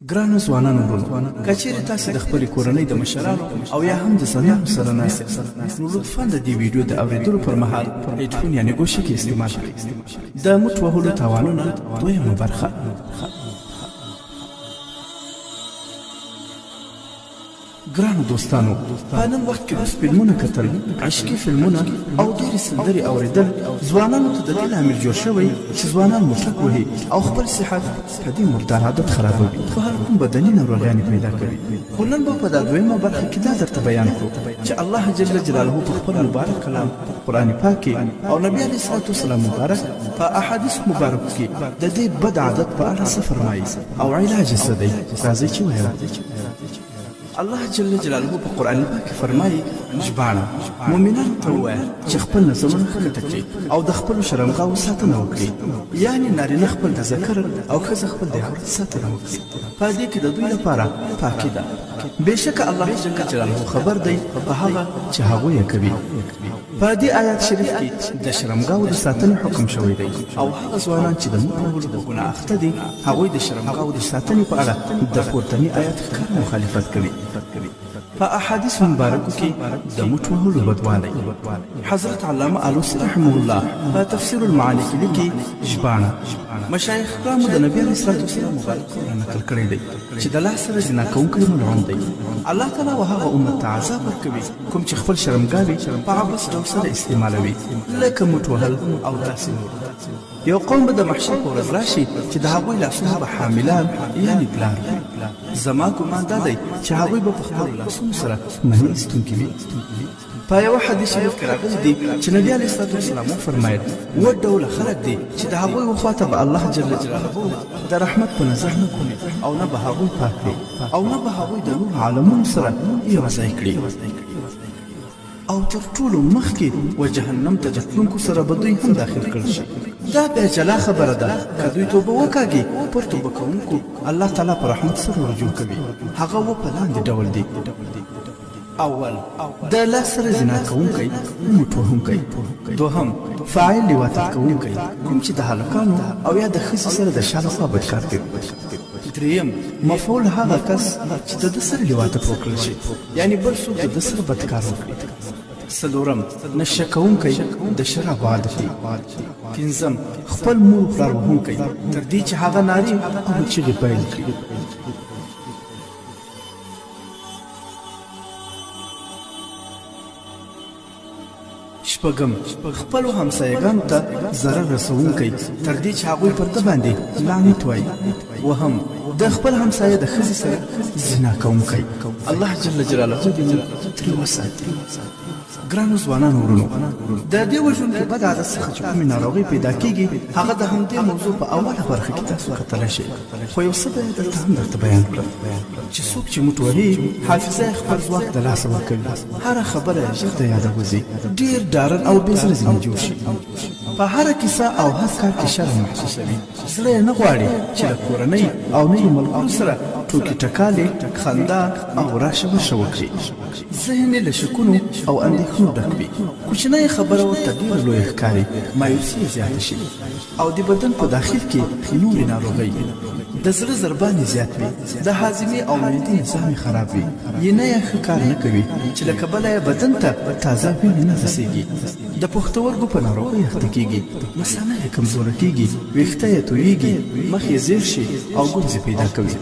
ګرانو ځوانانو ورونو، که چیرې تاسې د خپلې کورنۍ د مشرانو او یا هم د زنانو سره ناست یاست، نو لطفا د دې ویډیو د اورېدلو پر مهال هیډفون یعنې ګوشکې استعمال کړئ. د مټ وهلو تاوانونه دویمه برخه. ګرانو دوستانو، په نن وخت کې اوس فلمونه کتل، عشقي فلمونه او ډېرې سندرې اورېدل ځوانانو ته د دې لامل جوړ شوی چې ځوانان موټک وهي او خپل صحت په دې مردار عادت خرابوي، خو هر کوم بدني ناروغیانې پیدا کوي. خو نن به په دا دویمه برخه کې دا درته بیان کړو چې الله جل جلاله په خپل مبارک کلام قرآن پاک کې او نبي علیه الصلاة والسلام مبارک په احادیث مبارک کې د دې بد عادت په اړه څه فرمایي او علاج یې څه دی. راځئ چې وایو. الله جل جلاله په قرآن پاک کې فرمایي: ژباړه مؤمنانو ته ووایه چې خپل نظرونه ښکته کړي او د خپلو شرمګاوو ساتنه وکړي، یعنې نارینه خپل د ذکر او ښځه خپل د عورت ساتنه وکړي. په دې کې د دوی لپاره پاکي ده. بېشکه الله جل جلاله خبر دی په هغه چې هغوی یې کوي. په دې آیات شریف کې د شرمګاوو د ساتنې حکم شوی دی او هغه ځوانان چې د مټ وهلو په ګناه اخته دي هغوی د شرمګاوو د ساتنې په اړه د پورتني آیات ښکاره مخالفت کوي. په احادیث مبارکو کې د مټ وهلو بدوالی حضرت علامه آلوسی رحمه الله په تفسیر المعانی کې لیکي: ژباړه مشایخ کرامو د نبي علیه الصلاة والسلام مبارک قول نقل کړی دی چې د لاس سره زنا کوونکی ملعون دی. الله تعالی و هغه امت ته عذاب ورکوي کوم چې خپل شرمګاوې په عبث ډول سره استعمالوي، لکه مټ وهل او داسې نور. یو قوم به د محشر په ورځ راشي چې د هغوی لاسونه به حاملان یعنې پلار وي. زما ګمان دا دی چې هغوی به په خپلو لاسونو سره مني ایستونکي وي. په یوه حدیث شریف کې راغلی دی چې نبي علیه الصلاة والسلام وفرمایل: اووه ډوله خلک دي چې د هغوی وخواته به الله جل جلاله د رحمت په نظر نه ګوري او نه به هغوی پاک کړي او نه به هغوی د نور عالمونو سره یو ځای کړي، او تر ټولو مخکې و جهنم ته د تلونکو سره به دوی هم داخل کړل شي. دا بیا جلا خبره ده که دوی توبه وکاږي، پر توبه کوونکو الله تعالی په رحمت سره رجوع کوي. هغه و په لاندې ډول دی: اول، د لاس سره زنا کوونکی مټ وهونکی. دوهم، فاعل لواطت کوونکی کوم چې د هلکانو او یا د ښځې سره د شا لخوا بدکار کوي. دریم، مفعول هغه کس چې د ده سره لواطت وکړل شي، یعنې بل څوک د ده سره بدکار وکړي. څلورم، نشه کوونکی د شرابو عادتي. پنځم، خپل مور پلار وهونکی تر دې چې هغه نارې او چغې پیل کړي. شپږم، خپلو همسایګانو ته ضرر رسوونکی تر دې چې هغوی پر ده باندې لعنت وایي. اووهم، د خپل همسایه د ښځې سره زنا کوونکی. الله جل جلاله دې موږ ترې وساتي. ګرانو ځوانانو ورونو، د دې وژونکي بد عادت څخه چې کومې ناروغۍ پیدا کېږي هغه د همدې موضوع په اوله برخه کې تاسو کتلی شئ، خو یو څه به یې دلته هم درته بیان کړم چې څوک چې مټ وهي حافظه یې خپل ځواک د لاسه ورکوي، هره خبره یې ژر د یاده وځي، ډېر ډارن او بې زړه ځینې جوړ شي، په هره کیسه او هر کار کې شرم محسوسوي، زړه یې نه غواړي چې له کورنۍ او نویو ملګرو سره ټوکې ټکالې، خندا او راشه ورشه وکړي. ذهن یې له شکونو او اندېښنو ډک وي، کوچنۍ خبره ورته ډېره لویه ښکاري، مایوسي یې زیاته شي او د بدن په داخل کې نورې ناروغۍ، د زړه ضربان یې زیات وي، د هاضمې او معدې نظام یې خراب وي، ینه یې ښه کار نه کوي چې له کبله یې بدن ته تازه وینې نه رسېږي، د پښتورګو په ناروغۍ اخته کېږي، مثانه یې کمزوره کېږي، ویښته یې تویېږي، مخ یې زیړ شي او ګونځې پیدا کوي.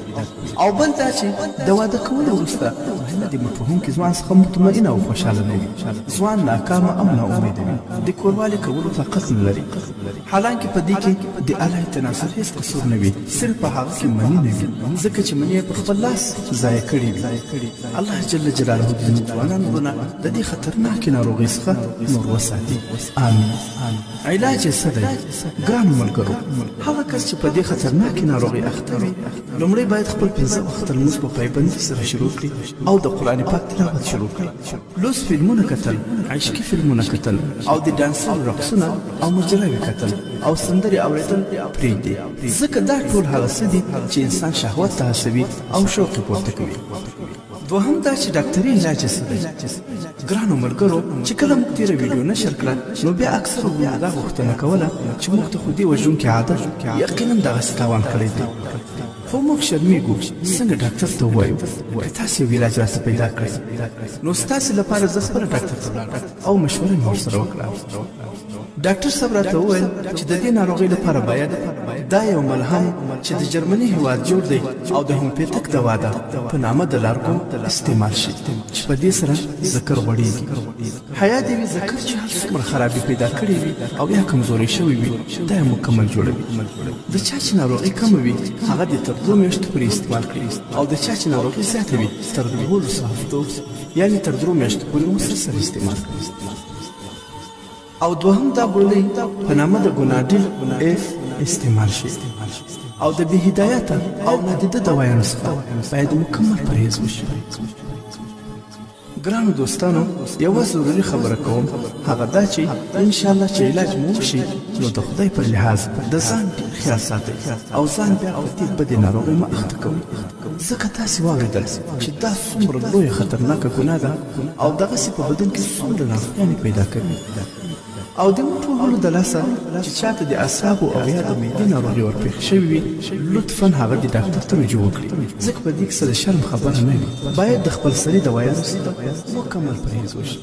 او بل دا چې د واده کولو وروسته مینه د مټ وهونکي ځوان څخه مطمئنه او خوشحاله نه وي، ځوان ناکامه او ناامیده وي، د کوروالي کولو طاقت نه لري، حالانکه په دې کې د اعلی تناسل هېڅ قصور نه وي، صرف په هغه کې مني نه وي، ځکه چې مني یې په خپل لاس ضایع کړې وي. الله جل جلاله دې زموږ ځوانان ورونه د دې خطرناکې ناروغۍ څخه نور وساتي. آمین. علاج یې څه دی؟ ګرانو ملګرو، هغه کس چې په دې خطرناکې ناروغۍ اخته وي لومړی باید خپل 5 وخته لمونځ په پایبندۍ سره شروع کړي او د قرآن پاک تلاوت شروع کړي. لوس فلمونه کتل، عشقي فلمونه کتل او د ډانسرو رقصونه او مجرمې کتل او سندرې اورېدل پرېږدي، ځکه دا ټول هغه څه دي چې انسان شهوت ته هڅوي او شوق یې پورته کوي. دوهم دا چې ډاکټري علاج یې څه دی؟ ګرانو ملګرو، چې کله موږ تېره ویډیو نشر کړه نو بیا اکثرو دا غوښتنه کوله چې موږ ته خو دې وژونکي عادت یقینا دغسې تاوان کړی دی. خو موږ شرمېږو څنګه ډاکټر ته ووایو که تاسې یو علاج راته پیدا کړئ نو ستاسې لپاره زه خپله ډاکټر ته ولاړم او مشوره مې ورسره وکړه. ډاکټر صاحب راته وویل چې د دې ناروغۍ لپاره باید دا یو ملهم چې د جرمني هېواد جوړ دی او د هومپیتک دوا ده په نامه د لارګو استعمال شي چې په دې سره ذکر غوړېږي. حیا دې وي ذکر چې هر څومره خرابي پیدا کړې وي او یا کمزوري شوی وي دا یې مکمل جوړوي. د چا چې ناروغي کمه وي هغه دې تر 2 میاشتو پورې استعمال کړي او د چا چې ناروغي زیاته وي تر 12 هفتو یعنې تر 3 میاشتو پورې مسلسل استعمال کړي. او دوهم دا ګولۍ په نامه د ګوناډیل اف استعمال شي او د بې هدایته او نادیده دوايانو څخه باید مکمل پرهیز وشي. ګرانو دوستانو یوه ضروري خبره کوم هغه دا چې انشاءالله چې علاج مو وشي نو د خدای پر لحاظ د ځان خیال ساتئ او ځان بیا په دې بدې ناروغۍ مه اخته کوئ ځکه تاسې واورېدل چې دا څومره لویه خطرناکه ګناه ده او دغسې په بدن کې څومره ناروغیانې پیدا کوي. او د موټ وهلو د لاسه چې چاته د اعصابو او یا د معدې ناروغي ورپېښه شوې وي لطفا هغه د ډاکټر ته رجوع وکړي ځکه په دې کې څه د شرم خبره نه وي. باید د خپل سري دوايانو څخه مکمل پرهیز وشي.